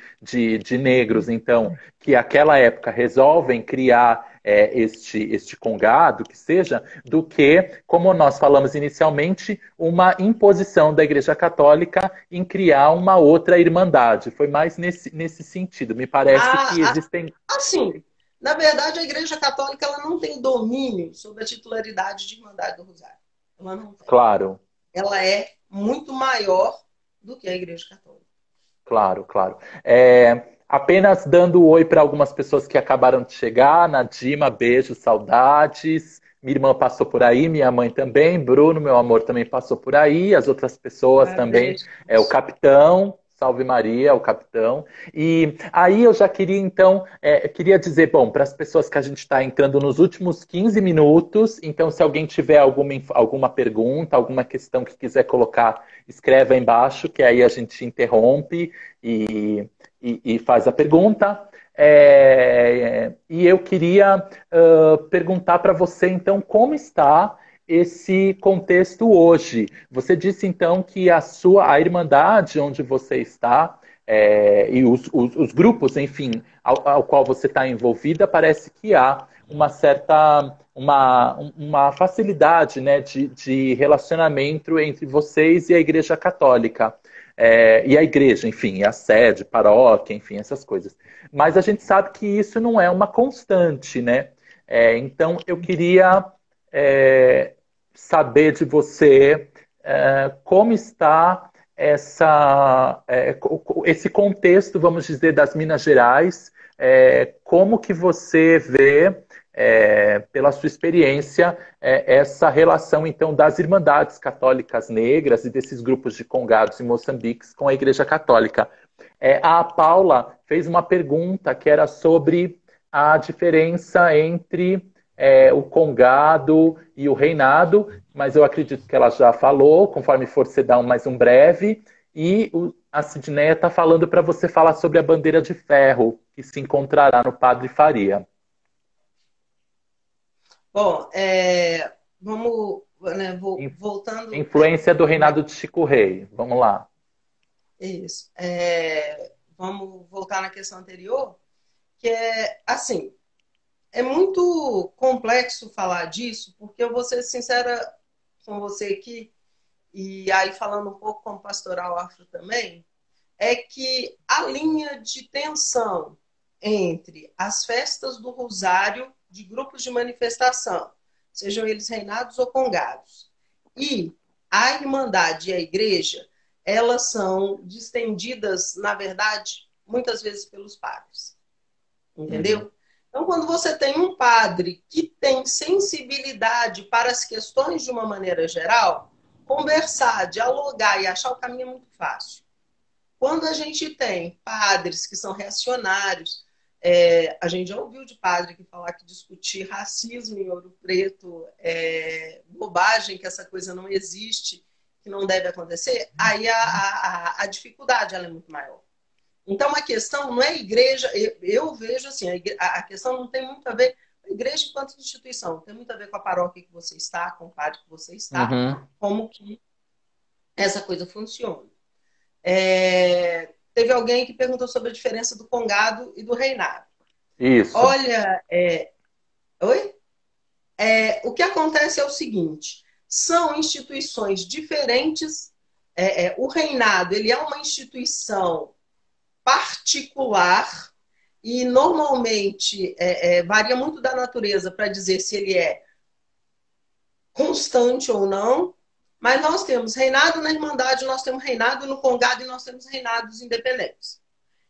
negros, então, que naquela época resolvem criar este congado, que seja, do que, como nós falamos inicialmente, uma imposição da Igreja Católica em criar uma outra irmandade. Foi mais nesse sentido. Me parece que existem... Assim, na verdade, a Igreja Católica ela não tem domínio sobre a titularidade de Irmandade do Rosário. Ela não tem. Claro. Ela é muito maior do que a Igreja Católica. Claro, claro. Apenas dando oi para algumas pessoas que acabaram de chegar. Nadima, beijo, saudades. Minha irmã passou por aí, minha mãe também. Bruno, meu amor, também passou por aí. As outras pessoas também. O capitão, salve Maria, o capitão. E aí eu já queria, então, queria dizer, bom, para as pessoas que a gente está entrando nos últimos 15 minutos, então se alguém tiver alguma pergunta, alguma questão que quiser colocar, escreve aí embaixo, que aí a gente interrompe e faz a pergunta. E eu queria perguntar para você, então, como está esse contexto hoje? Você disse, então, que a Irmandade onde você está, e os grupos, enfim, ao qual você está envolvida, parece que há uma certa... uma facilidade, né, de relacionamento entre vocês e a Igreja Católica. E a igreja, enfim, a sede, paróquia, enfim, essas coisas. Mas a gente sabe que isso não é uma constante, né? Então, eu queria é, saber de você como está esse contexto, vamos dizer, das Minas Gerais, como que você vê, pela sua experiência, essa relação, então, das Irmandades Católicas Negras e desses grupos de congados em Moçambique com a Igreja Católica. A Paula fez uma pergunta que era sobre a diferença entre o congado e o reinado, mas eu acredito que ela já falou, conforme for você dar mais um breve. E a Sidneia está falando para você falar sobre a bandeira de ferro, que se encontrará no Padre Faria. Bom, vamos, né, voltando. Influência do reinado de Chico Rei. Vamos lá. Isso. Vamos voltar na questão anterior, que é assim, é muito complexo falar disso, porque eu vou ser sincera com você aqui, e aí falando um pouco como pastoral afro também, é que a linha de tensão entre as festas do Rosário de grupos de manifestação, sejam eles reinados ou congados, e a Irmandade e a Igreja, elas são distendidas, na verdade, muitas vezes pelos padres. Entendeu? Uhum. Então, quando você tem um padre que tem sensibilidade para as questões de uma maneira geral, conversar, dialogar e achar o caminho é muito fácil. Quando a gente tem padres que são reacionários, a gente já ouviu de padre que falar que discutir racismo em Ouro Preto é bobagem, que essa coisa não existe, que não deve acontecer, aí a dificuldade ela é muito maior. Então, a questão não é igreja, eu vejo assim, a questão não tem muito a ver com a igreja enquanto instituição, tem muito a ver com a paróquia que você está, com o padre que você está, Uhum. como que essa coisa funciona. Teve alguém que perguntou sobre a diferença do congado e do reinado. Isso. Olha, oi? O que acontece é o seguinte, são instituições diferentes, o reinado ele é uma instituição particular e normalmente varia muito da natureza para dizer se ele é constante ou não, mas nós temos reinado na Irmandade, nós temos reinado no Congado e nós temos reinados independentes.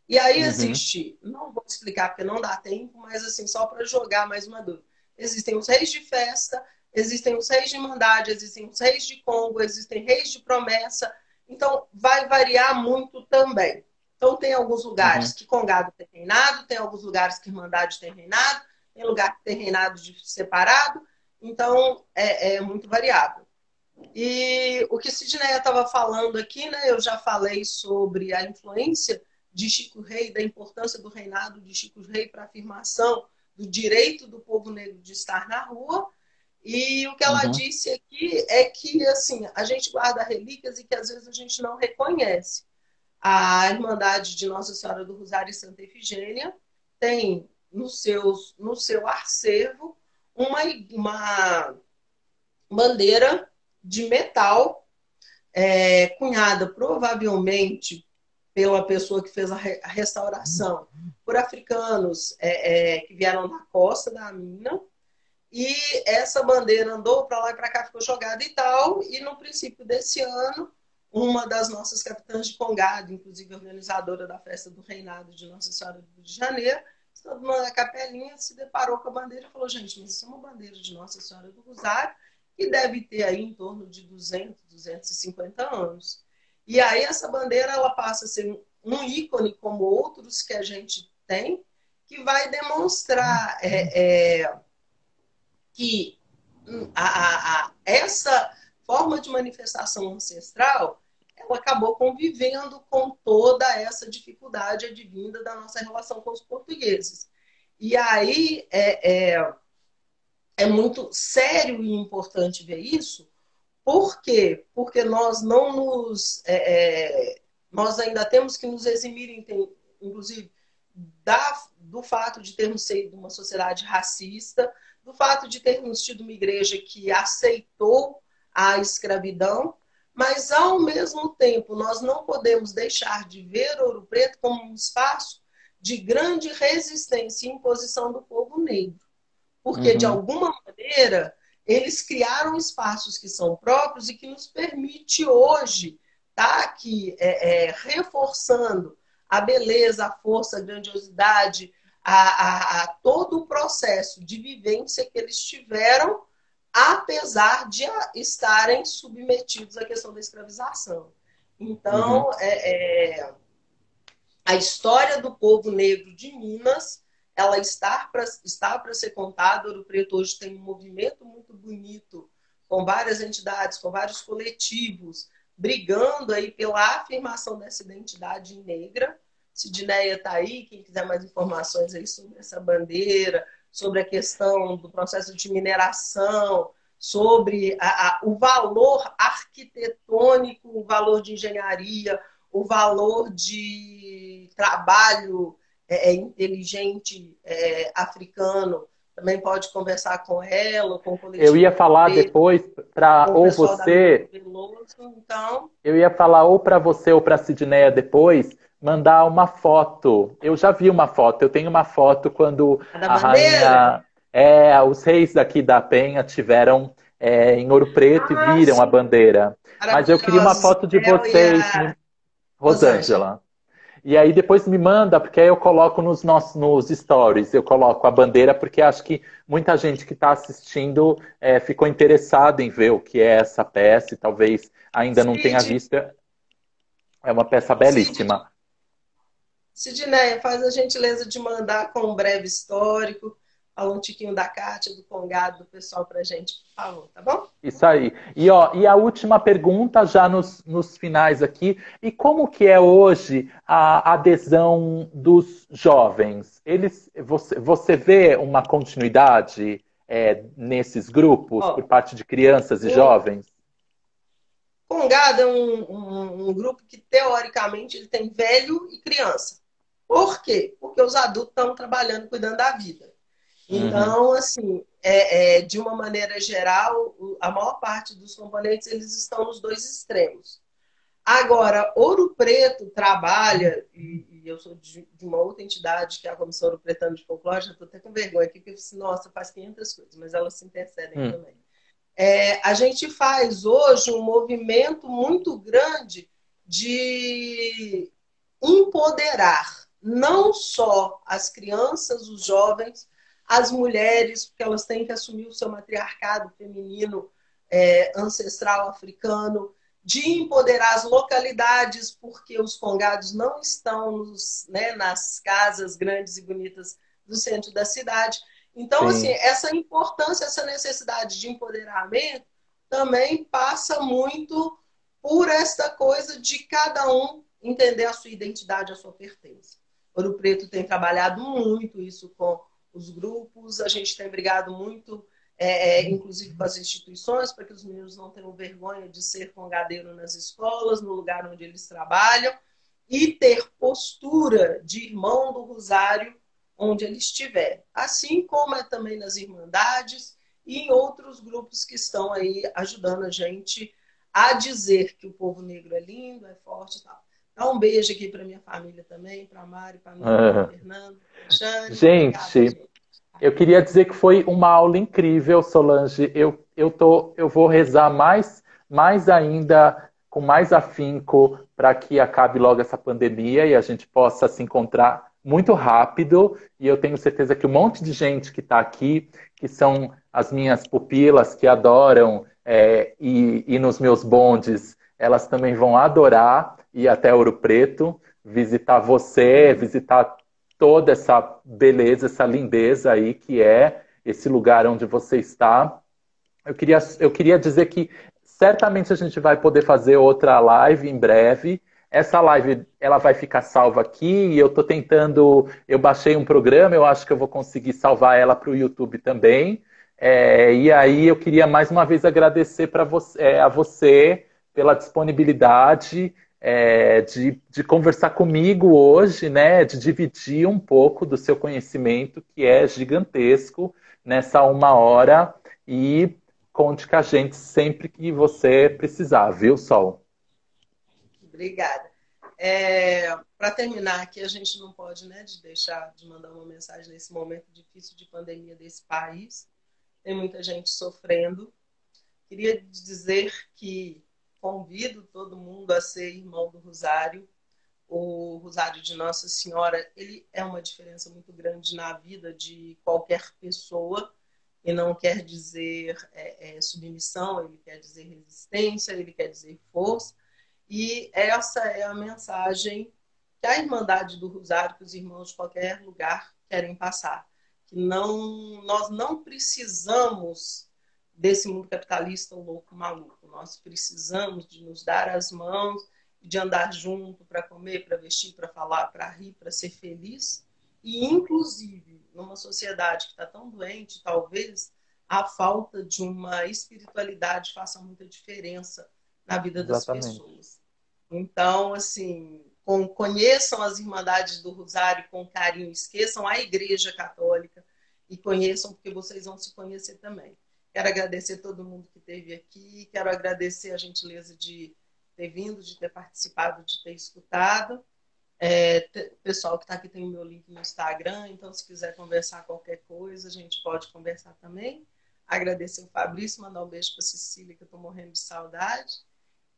E aí existe, não vou explicar porque não dá tempo, mas assim, só para jogar mais uma dúvida. Existem os reis de festa, existem os reis de Irmandade, existem os reis de Congo, existem reis de promessa, então vai variar muito também. Então, tem alguns lugares que Congado tem reinado, tem alguns lugares que Irmandade tem reinado, tem lugar que tem reinado separado, então é muito variável. E o que Sidneia estava falando aqui, né, eu já falei sobre a influência de Chico Rei, da importância do reinado de Chico Rei para a afirmação do direito do povo negro de estar na rua. E o que ela disse aqui é que assim, a gente guarda relíquias e que às vezes a gente não reconhece. A Irmandade de Nossa Senhora do Rosário e Santa Efigênia tem no seu acervo uma bandeira de metal, cunhada provavelmente pela pessoa que fez a restauração, por africanos que vieram da costa da mina. E essa bandeira andou para lá e para cá, ficou jogada e tal. E no princípio desse ano, uma das nossas capitãs de Congado, inclusive organizadora da festa do reinado de Nossa Senhora do Rio de Janeiro, estando numa capelinha, se deparou com a bandeira e falou, gente, mas isso é uma bandeira de Nossa Senhora do Rosário, que deve ter aí em torno de 200, 250 anos. E aí essa bandeira ela passa a ser um ícone como outros que a gente tem, que vai demonstrar que essa forma de manifestação ancestral ela acabou convivendo com toda essa dificuldade advinda da nossa relação com os portugueses. E aí é muito sério e importante ver isso. Por quê? Porque nós não nos... nós ainda temos que nos eximir, inclusive, do fato de termos sido uma sociedade racista, do fato de termos tido uma igreja que aceitou a escravidão, mas, ao mesmo tempo, nós não podemos deixar de ver Ouro Preto como um espaço de grande resistência e imposição do povo negro. Porque, de Uhum, alguma maneira, eles criaram espaços que são próprios e que nos permite hoje estar aqui reforçando a beleza, a força, a grandiosidade, a todo o processo de vivência que eles tiveram, apesar de estarem submetidos à questão da escravização. uhum. Então, a história do povo negro de Minas, ela está para ser contada. Ouro Preto hoje tem um movimento muito bonito, com várias entidades, com vários coletivos, brigando aí pela afirmação dessa identidade negra. Sidneia está aí, quem quiser mais informações aí sobre essa bandeira, sobre a questão do processo de mineração, sobre o valor arquitetônico, o valor de engenharia, o valor de trabalho inteligente africano, também pode conversar com ela, com o Eu ia coletivo falar preto, depois para com o ou pessoal da Vila você, Veloso. Então, eu ia falar ou para você ou para a Sidneia depois mandar uma foto. Eu já vi uma foto. Eu tenho uma foto quando a da a bandeira? rainha, os reis daqui da Penha tiveram em Ouro Preto e Ah, viram a sim, bandeira. Mas eu queria uma maravilhosos. foto de El e vocês, a Rosângela. Rosângela. E aí depois me manda, porque aí eu coloco nos stories, eu coloco a bandeira, porque acho que muita gente que está assistindo ficou interessada em ver o que é essa peça e talvez ainda não tenha Cid, visto. É uma peça Cid, belíssima. Sidneia, faz a gentileza de mandar com um breve histórico, fala um tiquinho da Cátia, do Congado, do pessoal pra gente, por favor, tá bom? Isso aí. E a última pergunta, já nos finais aqui, e como que é hoje a adesão dos jovens? Você vê uma continuidade nesses grupos por Ó, parte de crianças e o jovens? Congado é um grupo que, teoricamente, ele tem velho e criança. Por quê? Porque os adultos estão trabalhando, cuidando da vida. Uhum. Então, assim, de uma maneira geral, a maior parte dos componentes eles estão nos dois extremos. Agora, Ouro Preto trabalha, e eu sou de uma outra entidade, que é a Comissão Ouro Pretana de Folclore, já estou até com vergonha aqui, porque eu disse, nossa, faz 500 coisas, mas elas se intercedem Hum. também. A gente faz hoje um movimento muito grande de empoderar não só as crianças, os jovens, as mulheres, porque elas têm que assumir o seu matriarcado feminino ancestral africano, de empoderar as localidades, porque os congados não estão nas casas grandes e bonitas do centro da cidade. Então, assim, Sim, essa importância, essa necessidade de empoderamento também passa muito por essa coisa de cada um entender a sua identidade, a sua pertença. Ouro Preto tem trabalhado muito isso com os grupos, a gente tem brigado muito, inclusive com as instituições, para que os meninos não tenham vergonha de ser congadeiro nas escolas, no lugar onde eles trabalham, e ter postura de irmão do Rosário onde ele estiver. Assim como é também nas Irmandades e em outros grupos que estão aí ajudando a gente a dizer que o povo negro é lindo, é forte e tal. Dá um beijo aqui para minha família também, para a Mari, para a Nora, para a ah, Fernanda, para a Jane. Obrigada, gente, gente. eu queria dizer que foi uma aula incrível, Solange. Eu vou rezar mais ainda, com mais afinco, para que acabe logo essa pandemia e a gente possa se encontrar muito rápido. E eu tenho certeza que um monte de gente que está aqui, que são as minhas pupilas, que adoram ir nos meus bondes, elas também vão adorar ir até Ouro Preto, visitar você, visitar toda essa beleza, essa lindeza aí que é esse lugar onde você está. Eu queria dizer que certamente a gente vai poder fazer outra live em breve. Essa live ela vai ficar salva aqui e eu estou tentando. Eu baixei um programa, eu acho que eu vou conseguir salvar ela para o YouTube também. E aí eu queria mais uma vez agradecer a você pela disponibilidade de conversar comigo hoje, né? De dividir um pouco do seu conhecimento, que é gigantesco, nessa uma hora. E conte com a gente sempre que você precisar, viu, Sol? Obrigada. Para terminar aqui, a gente não pode, né, deixar de mandar uma mensagem nesse momento difícil de pandemia desse país. Tem muita gente sofrendo. Queria dizer que convido todo mundo a ser irmão do Rosário. O Rosário de Nossa Senhora, ele é uma diferença muito grande na vida de qualquer pessoa, e não quer dizer submissão, ele quer dizer resistência, ele quer dizer força. E essa é a mensagem que a Irmandade do Rosário, que os irmãos de qualquer lugar querem passar. Que nós não precisamos desse mundo capitalista louco, maluco. Nós precisamos de nos dar as mãos, de andar junto para comer, para vestir, para falar, para rir, para ser feliz. E, inclusive, numa sociedade que está tão doente, talvez a falta de uma espiritualidade faça muita diferença na vida das Exatamente. pessoas. Então, assim, conheçam as Irmandades do Rosário com carinho, esqueçam a Igreja Católica e conheçam, porque vocês vão se conhecer também. Quero agradecer a todo mundo que esteve aqui, quero agradecer a gentileza de ter vindo, de ter participado, de ter escutado. O pessoal que está aqui tem o meu link no Instagram, então se quiser conversar qualquer coisa, a gente pode conversar também. Agradecer o Fabrício, mandar um beijo para a Cecília, que eu estou morrendo de saudade.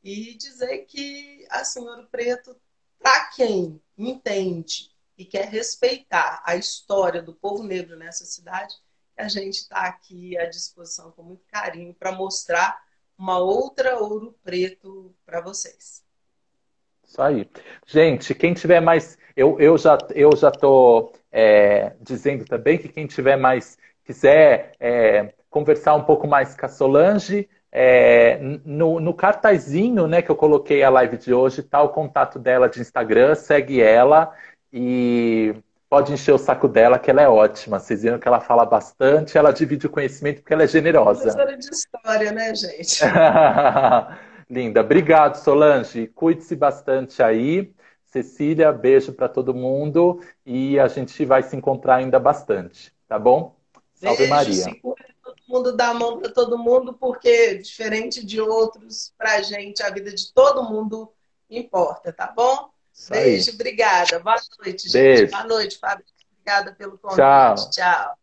E dizer que a Senhora Preto, para quem entende e quer respeitar a história do povo negro nessa cidade, a gente está aqui à disposição com muito carinho para mostrar uma outra Ouro Preto para vocês. Isso aí. Gente, quem tiver mais. Eu já estou dizendo também que quem tiver mais. Quiser conversar um pouco mais com a Solange, no cartazinho, né, que eu coloquei a live de hoje, tá o contato dela de Instagram, segue ela e pode encher o saco dela, que ela é ótima. Vocês viram que ela fala bastante, ela divide o conhecimento porque ela é generosa. Professora de história, né, gente? Linda. Obrigado, Solange. Cuide-se bastante aí. Cecília, beijo para todo mundo e a gente vai se encontrar ainda bastante, tá bom? Salve Beijo, Maria. se cuida, todo mundo dá a mão para todo mundo, porque, diferente de outros, para a gente, a vida de todo mundo importa, tá bom? Isso aí. Beijo, obrigada. Boa noite, gente. Beijo. Boa noite, Fábio. Obrigada pelo convite. Tchau. Tchau.